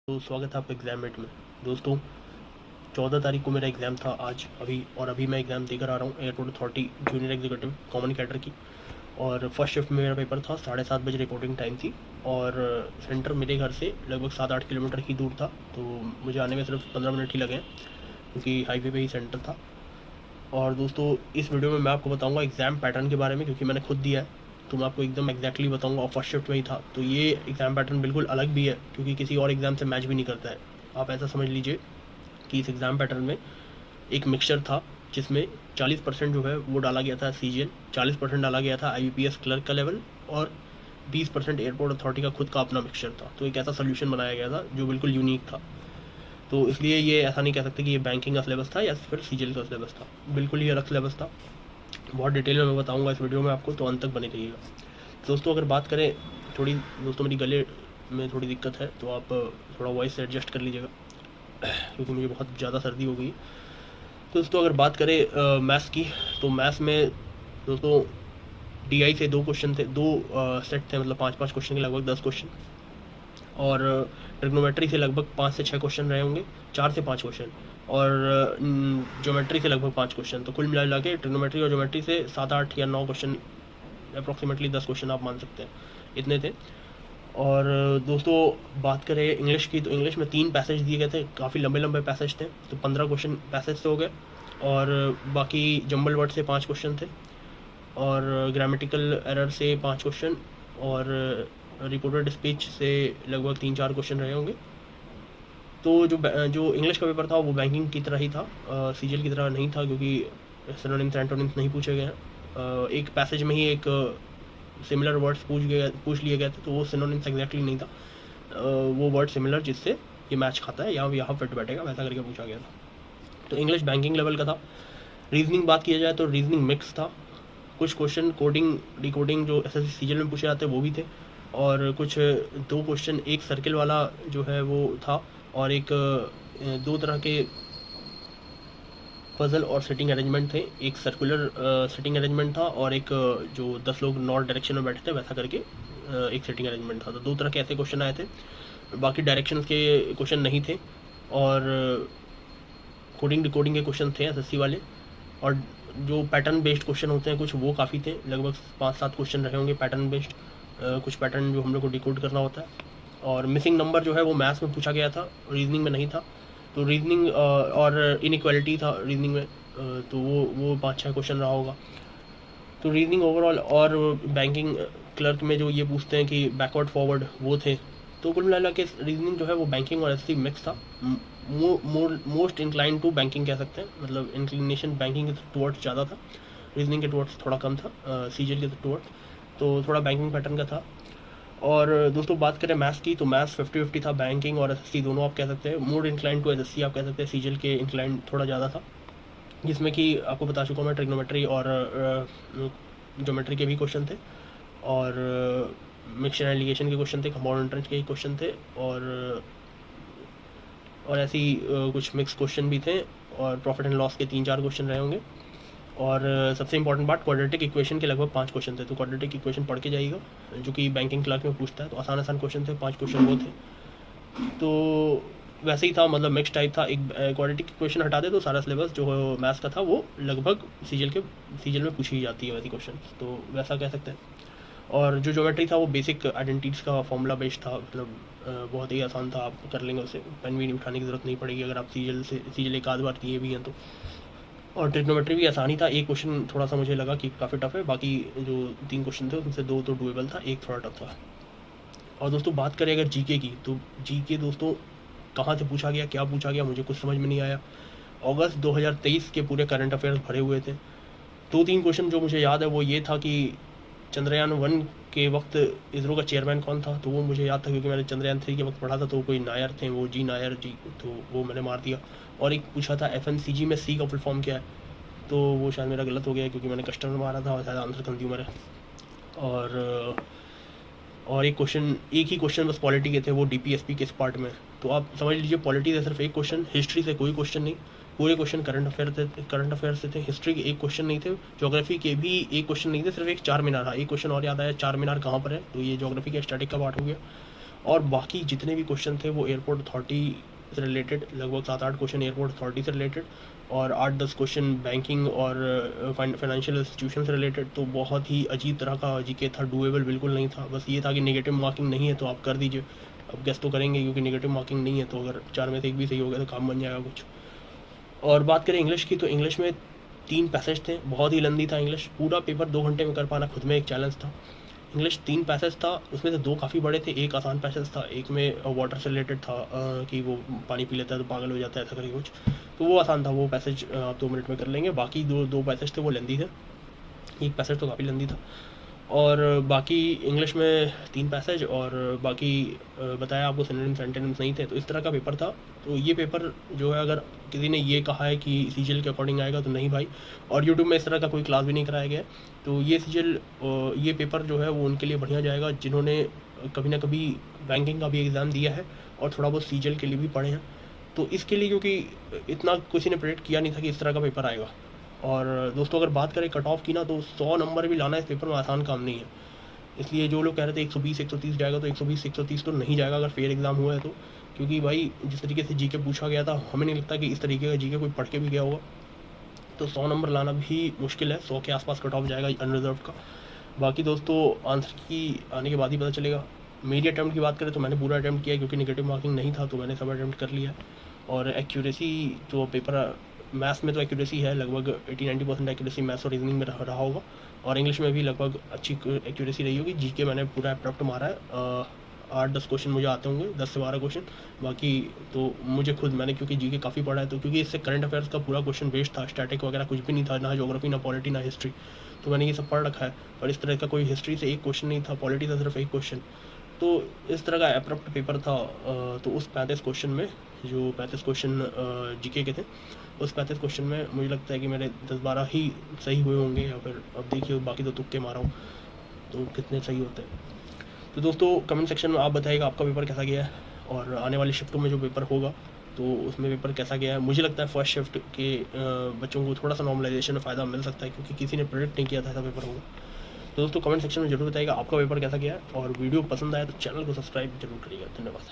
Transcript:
तो स्वागत है आपका एग्ज़ाम में। दोस्तों, 14 तारीख को मेरा एग्ज़ाम था आज अभी मैं एग्ज़ाम देकर आ रहा हूँ airport authority junior executive common cadre की। और फर्स्ट शिफ्ट में मेरा पेपर था, 7:30 बजे रिपोर्टिंग टाइम थी। और सेंटर मेरे घर से लगभग 7-8 किलोमीटर ही दूर था, तो मुझे आने में सिर्फ 15 मिनट ही लगे, क्योंकि हाईवे पे ही सेंटर था। और दोस्तों, इस वीडियो में मैं आपको बताऊंगा एग्ज़ाम पैटर्न के बारे में, क्योंकि मैंने खुद दिया है, तो मैं आपको एकदम एग्जैक्टली बताऊंगा। और फर्स्ट शिफ्ट में ही था, तो ये एग्ज़ाम पैटर्न बिल्कुल अलग भी है, क्योंकि किसी और एग्ज़ाम से मैच भी नहीं करता है। आप ऐसा समझ लीजिए कि इस एग्ज़ाम पैटर्न में एक मिक्सचर था, जिसमें 40% जो है वो डाला गया था CGL, 40% डाला गया था IBPS क्लर्क का लेवल, और 20% एयरपोर्ट अथॉरिटी का खुद का अपना मिक्सचर था। तो एक ऐसा सोल्यूशन बनाया गया था जो बिल्कुल यूनिक था। तो इसलिए ये ऐसा नहीं कह सकते कि ये बैंकिंग का सिलेबस था या फिर CGL का सिलेबस था, बिल्कुल ही अलग सिलेबस था। बहुत डिटेल में मैं बताऊंगा इस वीडियो में आपको, तो अंत तक बने रहिएगा। दोस्तों, अगर बात करें थोड़ी, दोस्तों मेरी गले में थोड़ी दिक्कत है, तो आप थोड़ा वॉइस एडजस्ट कर लीजिएगा, क्योंकि मुझे बहुत ज़्यादा सर्दी हो गई। तो दोस्तों, अगर बात करें मैथ्स की, तो मैथ्स में दोस्तों DI से 2 क्वेश्चन थे, 2 सेट थे, मतलब 5-5 क्वेश्चन के लगभग 10 क्वेश्चन। और ट्रिग्नोमेट्री से लगभग 5 से 6 क्वेश्चन रहे होंगे, 4 से 5 क्वेश्चन। और ज्योमेट्री से लगभग 5 क्वेश्चन। तो कुल मिला के ट्रिग्नोमेट्री और ज्योमेट्री से 7-8 या 9 क्वेश्चन, अप्रॉक्सीमेटली 10 क्वेश्चन आप मान सकते हैं, इतने थे। और दोस्तों, बात करें इंग्लिश की, तो इंग्लिश में 3 पैसेज दिए गए थे, काफ़ी लंबे लंबे पैसेज थे, तो 15 क्वेश्चन पैसेज से हो गए। और बाकी जंबल वर्ड से 5 क्वेश्चन थे, और ग्रामेटिकल एरर से 5 क्वेश्चन, और रिपोर्टेड स्पीच से लगभग 3-4 क्वेश्चन रहे होंगे। तो जो इंग्लिश का पेपर था वो बैंकिंग की तरह ही था, CGL की तरह नहीं था, क्योंकि सिनोनिम्स एंटोनिम्स नहीं पूछे गए हैं। एक पैसेज में ही एक सिमिलर वर्ड्स पूछ लिए गए थे, तो वो सिनोनिम्स एग्जैक्टली नहीं था, वो वर्ड सिमिलर जिससे ये मैच खाता है या यहाँ फिट बैठेगा, वैसा करके पूछा गया था। तो इंग्लिश बैंकिंग लेवल का था। रीजनिंग बात किया जाए तो रीजनिंग मिक्स था। कुछ क्वेश्चन कोडिंग डिकोडिंग जो SSC CGL में पूछे जाते हैं वो भी थे, और कुछ 2 क्वेश्चन, एक सर्किल वाला जो है वो था, और एक 2 तरह के पजल और सेटिंग अरेंजमेंट थे। एक सर्कुलर सेटिंग अरेंजमेंट था, और एक जो 10 लोग नॉर्थ डायरेक्शन में बैठे थे वैसा करके एक सेटिंग अरेंजमेंट था। तो 2 तरह के ऐसे क्वेश्चन आए थे, बाकी डायरेक्शन के क्वेश्चन नहीं थे। और कोडिंग डिकोडिंग के क्वेश्चन थे SSC वाले। और जो पैटर्न बेस्ड क्वेश्चन होते हैं कुछ, वो काफ़ी थे, लगभग 5-7 क्वेश्चन रहे होंगे पैटर्न बेस्ड, कुछ पैटर्न जो हम लोग को डिकोड करना होता है। और मिसिंग नंबर जो है वो मैथ्स में पूछा गया था, रीजनिंग में नहीं था। तो रीजनिंग और इनइक्वालिटी था रीजनिंग में, तो वो 5-6 क्वेश्चन रहा होगा। तो रीजनिंग ओवरऑल, और बैंकिंग क्लर्क में जो ये पूछते हैं कि बैकवर्ड फॉरवर्ड, वो थे। तो कुल मिला के रीजनिंग जो है वो बैंकिंग और SSC मिक्स था। मोस्ट इंक्लाइन टू बैंकिंग कह सकते हैं, मतलब इंक्लिनेशन बैंकिंग के टुवर्ड्स ज़्यादा था, रीजनिंग के टुवर्ड्स थोड़ा कम था, CGL के टुवर्ड्स। तो थोड़ा बैंकिंग पैटर्न का था। और दोस्तों, बात करें मैथ्स की, तो मैथ्स 50-50 था, बैंकिंग और SSC दोनों आप कह सकते हैं। मोर इंक्लाइन टू SSC आप कह सकते हैं, CGL के इंक्लाइन थोड़ा ज़्यादा था, जिसमें कि आपको बता चुका हूँ मैं, ट्रिग्नोमेट्री और ज्योमेट्री के भी क्वेश्चन थे, और मिक्सचर एंड लिगेशन के क्वेश्चन थे, कंपाउंड एंट्रेंस के ही क्वेश्चन थे, और ऐसी कुछ मिक्स क्वेश्चन भी थे, और प्रॉफिट एंड लॉस के 3-4 क्वेश्चन रहे होंगे। और सबसे इंपॉर्टेंट बात, क्वाड्रेटिक इक्वेशन के लगभग 5 क्वेश्चन थे। तो क्वाड्रेटिक इक्वेशन पढ़ के जाइएगा, जो कि बैंकिंग क्लर्क में पूछता है, तो आसान आसान क्वेश्चन थे, 5 क्वेश्चन वो थे। तो वैसे ही था, मतलब मिक्स टाइप था। एक क्वाड्रेटिक इक्वेशन हटा दे तो सारा सिलेबस जो मैथ्स का था वो लगभग CGL में पूछी जाती है वैसी क्वेश्चन, तो वैसा कह सकते हैं। और जो ज्योमेट्री था वो बेसिक आइडेंटिटीज़ का फॉर्मूला बेस्ड था, मतलब बहुत ही आसान था, आप कर लेंगे उसे, पेन भी उठाने की ज़रूरत नहीं पड़ेगी अगर आप CGL एक आध बार दिए भी हैं तो। और ट्रिग्नोमेट्री भी आसानी था, एक क्वेश्चन थोड़ा सा मुझे लगा कि काफ़ी टफ है, बाकी जो 3 क्वेश्चन थे उनसे 2 तो डुएबल था, एक थोड़ा टफ था। और दोस्तों, बात करें अगर GK की, तो GK दोस्तों कहाँ से पूछा गया, क्या पूछा गया, मुझे कुछ समझ में नहीं आया। अगस्त 2023 के पूरे करंट अफेयर्स भरे हुए थे। 2-3 क्वेश्चन जो मुझे याद है वो ये था कि चंद्रयान 1 के वक्त इसरो का चेयरमैन कौन था, तो वो मुझे याद था, क्योंकि मैंने चंद्रयान 3 के वक्त पढ़ा था, तो कोई नायर थे, वो जी नायर जी, तो वो मैंने मार दिया। और एक पूछा था FMCG में C का फुल फॉर्म क्या है, तो वो शायद मेरा गलत हो गया, क्योंकि मैंने कस्टमर मारा था और शायद आंसर कंज्यूमर है। और एक ही क्वेश्चन बस पॉलिटी के थे, वो DPSP के इस पार्ट में। तो आप समझ लीजिए, पॉलिटी से सिर्फ एक क्वेश्चन, हिस्ट्री से कोई क्वेश्चन नहीं, पूरे क्वेश्चन करंट अफेयर से थे। हिस्ट्री के एक क्वेश्चन नहीं थे, ज्योग्राफी के भी एक क्वेश्चन नहीं थे, सिर्फ एक चार मीनार था। एक क्वेश्चन और याद आया, चार मीनार कहाँ पर है, तो ये ज्योग्राफी का स्टैटिक का पार्ट हो गया। और बाकी जितने भी क्वेश्चन थे वो एयरपोर्ट अथॉरिटी से रिलेटेड, लगभग 7-8 क्वेश्चन एयरपोर्ट अथॉरिटी से रिलेटेड और 8-10 क्वेश्चन बैंकिंग और फाइनेंशियल इंस्टीट्यूशन से रिलेटेड। तो बहुत ही अजीब तरह का जीके था, डूएबल बिल्कुल नहीं था। बस ये था कि नेगेटिव मार्किंग नहीं है तो आप कर दीजिए। अब गेस तो करेंगे क्योंकि नेगेटिव मार्किंग नहीं है, तो अगर 4 में से 1 भी सही हो गया तो काम बन जाएगा कुछ। और बात करें इंग्लिश की, तो इंग्लिश में 3 पैसेज थे, बहुत ही लंबी था इंग्लिश। पूरा पेपर 2 घंटे में कर पाना खुद में एक चैलेंज था। इंग्लिश 3 पैसेज था, उसमें से 2 काफ़ी बड़े थे, एक आसान पैसेज था, एक में वाटर से रिलेटेड था कि वो पानी पी लेता है तो पागल हो जाता है, ऐसा करके कुछ। तो वो आसान था, वो पैसेज आप 2 मिनट में कर लेंगे। बाकी दो पैसेज थे वो लेंदी थे, एक पैसेज तो काफ़ी लेंदी था। और बाकी इंग्लिश में 3 पैसेज और बाकी बताया आपको सिनोनिम्स एंटोनिम्स नहीं थे। तो इस तरह का पेपर था। तो ये पेपर जो है, अगर किसी ने ये कहा है कि सीजीएल के अकॉर्डिंग आएगा तो नहीं भाई, और यूट्यूब में इस तरह का कोई क्लास भी नहीं कराया गया है। तो ये सीजीएल ये पेपर जो है वो उनके लिए बढ़िया जाएगा जिन्होंने कभी ना कभी बैंकिंग का भी एग्ज़ाम दिया है और थोड़ा बहुत सीजीएल के लिए भी पढ़े हैं। तो इसके लिए, क्योंकि इतना किसी ने प्रेडिक्ट किया नहीं था कि इस तरह का पेपर आएगा। और दोस्तों अगर बात करें कट ऑफ की ना, तो 100 नंबर भी लाना इस पेपर में आसान काम नहीं है। इसलिए जो लोग कह रहे थे 120-130 जाएगा, तो 120-130 तो नहीं जाएगा अगर फेयर एग्ज़ाम हुआ है तो। क्योंकि भाई जिस तरीके से जीके पूछा गया था, हमें नहीं लगता कि इस तरीके का जीके कोई पढ़ के भी गया होगा। तो 100 नंबर लाना भी मुश्किल है, 100 के आसपास कट ऑफ जाएगा अनरिजर्व का। बाकी दोस्तों आंसर की आने के बाद ही पता चलेगा। मेरी अटैम्प्ट की बात करें तो मैंने पूरा अटैम्प्ट किया, क्योंकि नेगेटिव मार्किंग नहीं था तो मैंने सब अटैम्प्ट कर लिया। और एक्यूरेसी तो पेपर मैथ्स में तो एक्यूरेसी है, लगभग 80-90% एक्यूरेसी मैथ्स और रीजनिंग में रहा होगा। और इंग्लिश में भी लगभग अच्छी एक्यूरेसी रही होगी। जीके मैंने पूरा अटैम्प्ट मारा है, 8-10 क्वेश्चन मुझे आते होंगे, 10 से 12 क्वेश्चन। बाकी तो मुझे खुद, मैंने क्योंकि जीके काफ़ी पढ़ा है, तो क्योंकि इससे करंट अफेयर्स का पूरा क्वेश्चन बेस्ड था, स्टैटिक वगैरह कुछ भी नहीं था, ना ज्योग्राफी, ना पॉलिटी, ना हिस्ट्री। तो मैंने ये सब पढ़ रखा है। और इस तरह का कोई हिस्ट्री से एक क्वेश्चन नहीं था, पॉलिटी से सिर्फ एक क्वेश्चन। तो इस तरह का एप्रप्ट पेपर था। तो उस 35 क्वेश्चन में, जो 35 क्वेश्चन जीके के थे, उस 35 क्वेश्चन में मुझे लगता है कि मेरे 10-12 ही सही हुए होंगे, या फिर अब देखिए बाकी तो तुक्के मारा हूँ तो कितने सही होते हैं। तो दोस्तों कमेंट सेक्शन में आप बताइएगा आपका पेपर कैसा गया है, और आने वाली शिफ्टों में जो पेपर होगा तो उसमें पेपर कैसा गया है। मुझे लगता है फर्स्ट शिफ्ट के बच्चों को थोड़ा सा नॉर्मलाइजेशन में फ़ायदा मिल सकता है, क्योंकि किसी ने प्रेडिक्ट नहीं किया था ऐसा पेपर होगा। तो दोस्तों कमेंट सेक्शन में जरूर बताइएगा आपका पेपर कैसा गया है, और वीडियो पसंद आया तो चैनल को सब्सक्राइब जरूर करिएगा। धन्यवाद।